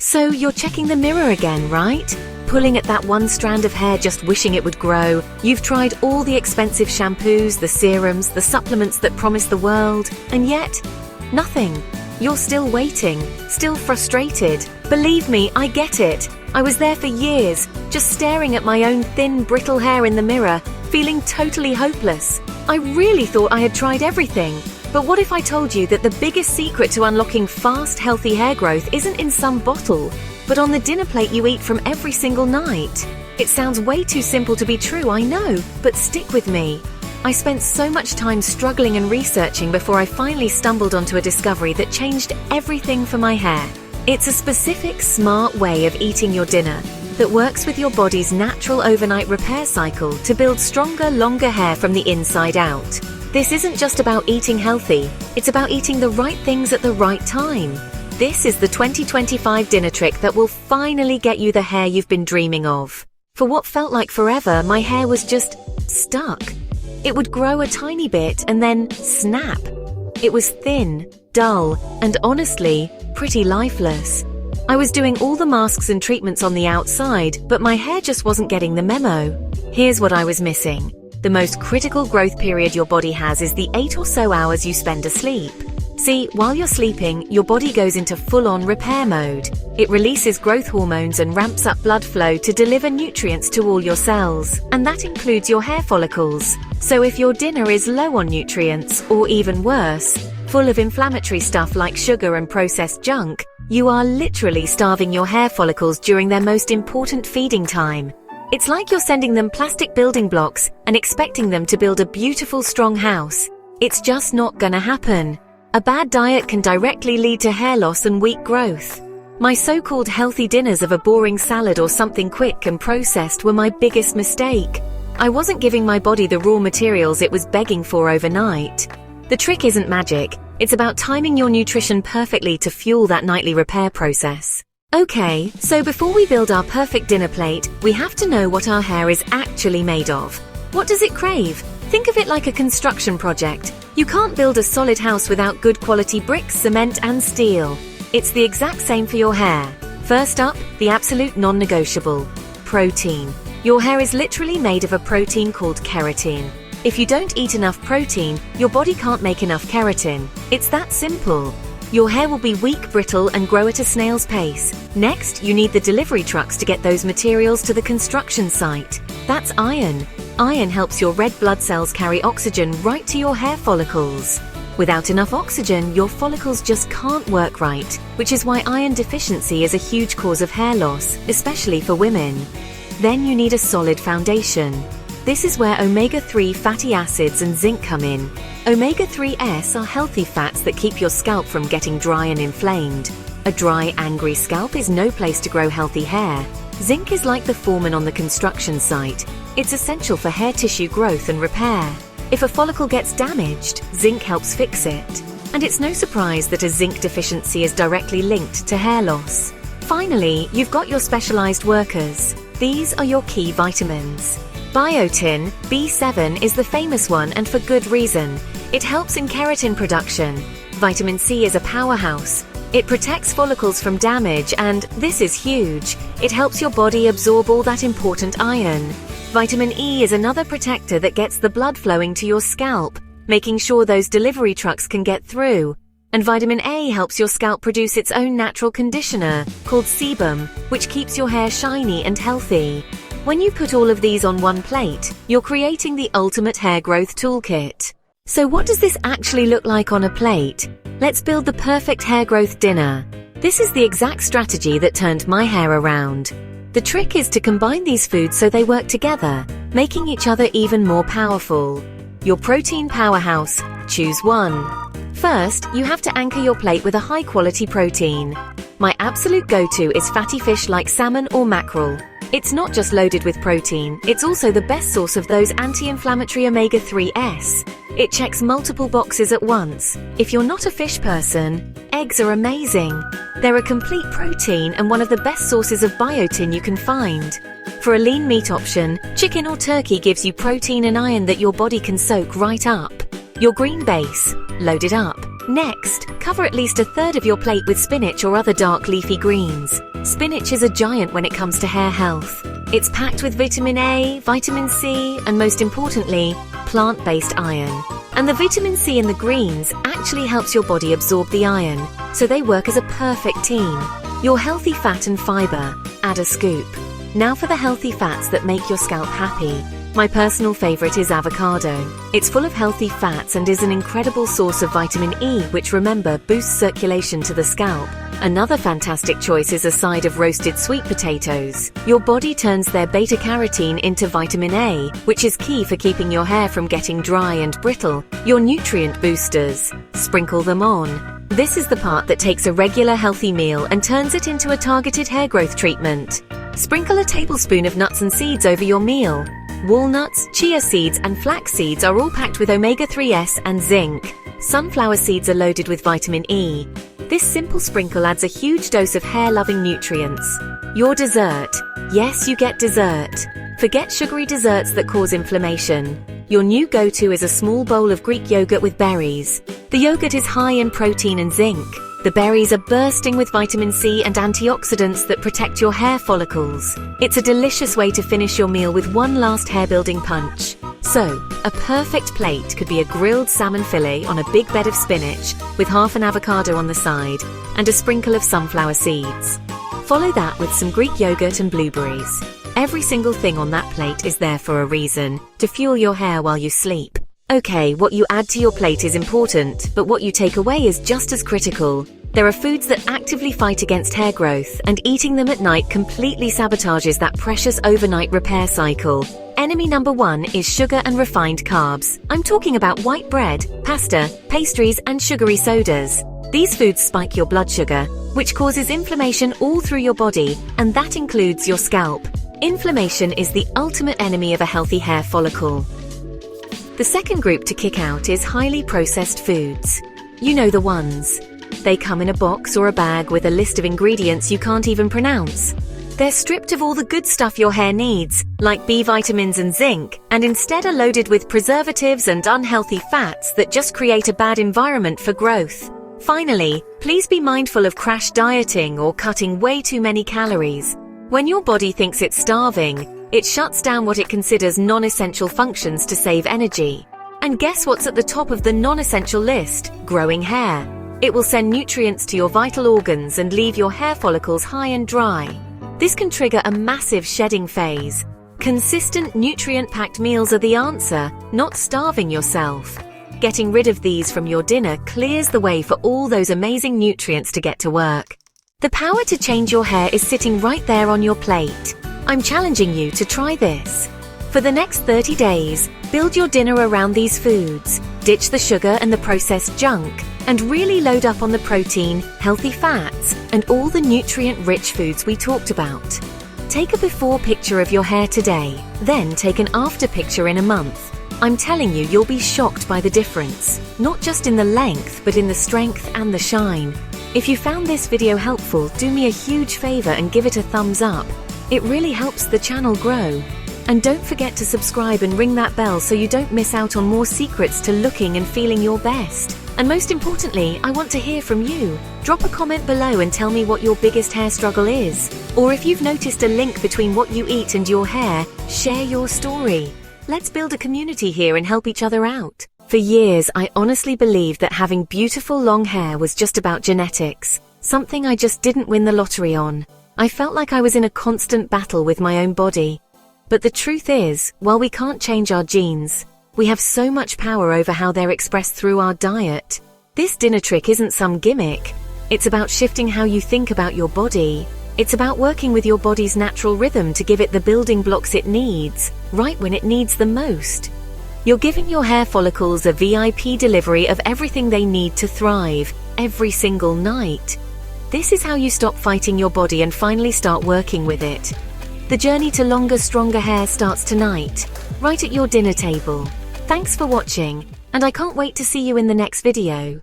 So you're checking the mirror again, right? Pulling at that one strand of hair just wishing it would grow. You've tried all the expensive shampoos, the serums, the supplements that promise the world, and yet, nothing. You're still waiting, still frustrated. Believe me, I get it. I was there for years, just staring at my own thin, brittle hair in the mirror, feeling totally hopeless. I really thought I had tried everything. But what if I told you that the biggest secret to unlocking fast, healthy hair growth isn't in some bottle, but on the dinner plate you eat from every single night? It sounds way too simple to be true, I know, but stick with me. I spent so much time struggling and researching before I finally stumbled onto a discovery that changed everything for my hair. It's a specific, smart way of eating your dinner that works with your body's natural overnight repair cycle to build stronger, longer hair from the inside out. This isn't just about eating healthy, it's about eating the right things at the right time. This is the 2025 dinner trick that will finally get you the hair you've been dreaming of. For what felt like forever, my hair was just stuck. It would grow a tiny bit and then snap. It was thin, dull, and honestly, pretty lifeless. I was doing all the masks and treatments on the outside, but my hair just wasn't getting the memo. Here's what I was missing. The most critical growth period your body has is the 8 or so hours you spend asleep. See, while you're sleeping, your body goes into full-on repair mode. It releases growth hormones and ramps up blood flow to deliver nutrients to all your cells, and that includes your hair follicles. So if your dinner is low on nutrients, or even worse, full of inflammatory stuff like sugar and processed junk, you are literally starving your hair follicles during their most important feeding time. It's like you're sending them plastic building blocks and expecting them to build a beautiful, strong house. It's just not gonna happen. A bad diet can directly lead to hair loss and weak growth. My so-called healthy dinners of a boring salad or something quick and processed were my biggest mistake. I wasn't giving my body the raw materials it was begging for overnight. The trick isn't magic. It's about timing your nutrition perfectly to fuel that nightly repair process. Okay, so before we build our perfect dinner plate, we have to know what our hair is actually made of. What does it crave? Think of it like a construction project. You can't build a solid house without good quality bricks, cement, and steel. It's the exact same for your hair. First up, the absolute non-negotiable: protein. Your hair is literally made of a protein called keratin. If you don't eat enough protein, your body can't make enough keratin. It's that simple. Your hair will be weak, brittle, and grow at a snail's pace. Next, you need the delivery trucks to get those materials to the construction site. That's iron. Iron helps your red blood cells carry oxygen right to your hair follicles. Without enough oxygen, your follicles just can't work right, which is why iron deficiency is a huge cause of hair loss, especially for women. Then you need a solid foundation. This is where omega-3 fatty acids and zinc come in. Omega-3s are healthy fats that keep your scalp from getting dry and inflamed. A dry, angry scalp is no place to grow healthy hair. Zinc is like the foreman on the construction site. It's essential for hair tissue growth and repair. If a follicle gets damaged, zinc helps fix it. And it's no surprise that a zinc deficiency is directly linked to hair loss. Finally, you've got your specialized workers. These are your key vitamins. Biotin, B7, is the famous one, and for good reason. It helps in keratin production. Vitamin C is a powerhouse. It protects follicles from damage, and this is huge. It helps your body absorb all that important iron. Vitamin E is another protector that gets the blood flowing to your scalp, making sure those delivery trucks can get through. And vitamin A helps your scalp produce its own natural conditioner, called sebum, which keeps your hair shiny and healthy. When you put all of these on one plate, you're creating the ultimate hair growth toolkit. So what does this actually look like on a plate? Let's build the perfect hair growth dinner. This is the exact strategy that turned my hair around. The trick is to combine these foods so they work together, making each other even more powerful. Your protein powerhouse, choose one. First, you have to anchor your plate with a high-quality protein. My absolute go-to is fatty fish like salmon or mackerel. It's not just loaded with protein, it's also the best source of those anti-inflammatory omega-3s. It checks multiple boxes at once. If you're not a fish person, eggs are amazing. They're a complete protein and one of the best sources of biotin you can find. For a lean meat option, chicken or turkey gives you protein and iron that your body can soak right up. Your green base, load it up. Next, cover at least a third of your plate with spinach or other dark leafy greens. Spinach is a giant when it comes to hair health. It's packed with vitamin A, vitamin C, and most importantly, plant-based iron. And the vitamin C in the greens actually helps your body absorb the iron, so they work as a perfect team. Your healthy fat and fiber, add a scoop. Now for the healthy fats that make your scalp happy. My personal favorite is avocado. It's full of healthy fats and is an incredible source of vitamin E, which remember boosts circulation to the scalp. Another fantastic choice is a side of roasted sweet potatoes. Your body turns their beta-carotene into vitamin A, which is key for keeping your hair from getting dry and brittle. Your nutrient boosters. Sprinkle them on. This is the part that takes a regular healthy meal and turns it into a targeted hair growth treatment. Sprinkle a tablespoon of nuts and seeds over your meal. Walnuts, chia seeds, and flax seeds are all packed with omega-3s and zinc. Sunflower seeds are loaded with vitamin E. This simple sprinkle adds a huge dose of hair-loving nutrients. Your dessert. Yes, you get dessert. Forget sugary desserts that cause inflammation. Your new go-to is a small bowl of Greek yogurt with berries. The yogurt is high in protein and zinc. The berries are bursting with vitamin C and antioxidants that protect your hair follicles. It's a delicious way to finish your meal with one last hair-building punch. So, a perfect plate could be a grilled salmon fillet on a big bed of spinach with half an avocado on the side and a sprinkle of sunflower seeds. Follow that with some Greek yogurt and blueberries. Every single thing on that plate is there for a reason, to fuel your hair while you sleep. Okay, what you add to your plate is important, but what you take away is just as critical. There are foods that actively fight against hair growth, and eating them at night completely sabotages that precious overnight repair cycle. Enemy number one is sugar and refined carbs. I'm talking about white bread, pasta, pastries, and sugary sodas. These foods spike your blood sugar, which causes inflammation all through your body, and that includes your scalp. Inflammation is the ultimate enemy of a healthy hair follicle. The second group to kick out is highly processed foods. You know the ones. They come in a box or a bag with a list of ingredients you can't even pronounce. They're stripped of all the good stuff your hair needs, like B vitamins and zinc, and instead are loaded with preservatives and unhealthy fats that just create a bad environment for growth. Finally, please be mindful of crash dieting or cutting way too many calories. When your body thinks it's starving, it shuts down what it considers non-essential functions to save energy. And guess what's at the top of the non-essential list? Growing hair. It will send nutrients to your vital organs and leave your hair follicles high and dry. This can trigger a massive shedding phase. Consistent nutrient-packed meals are the answer, not starving yourself. Getting rid of these from your dinner clears the way for all those amazing nutrients to get to work. The power to change your hair is sitting right there on your plate. I'm challenging you to try this. For the next 30 days, build your dinner around these foods, ditch the sugar and the processed junk, and really load up on the protein, healthy fats, and all the nutrient-rich foods we talked about. Take a before picture of your hair today, then take an after picture in a month. I'm telling you, you'll be shocked by the difference, not just in the length, but in the strength and the shine. If you found this video helpful, do me a huge favor and give it a thumbs up. It really helps the channel grow. And don't forget to subscribe and ring that bell so you don't miss out on more secrets to looking and feeling your best. And most importantly, I want to hear from you. Drop a comment below and tell me what your biggest hair struggle is. Or if you've noticed a link between what you eat and your hair, share your story. Let's build a community here and help each other out. For years, I honestly believed that having beautiful long hair was just about genetics, something I just didn't win the lottery on. I felt like I was in a constant battle with my own body. But the truth is, while we can't change our genes, we have so much power over how they're expressed through our diet. This dinner trick isn't some gimmick. It's about shifting how you think about your body. It's about working with your body's natural rhythm to give it the building blocks it needs, right when it needs them most. You're giving your hair follicles a VIP delivery of everything they need to thrive, every single night. This is how you stop fighting your body and finally start working with it. The journey to longer, stronger hair starts tonight, right at your dinner table. Thanks for watching, and I can't wait to see you in the next video.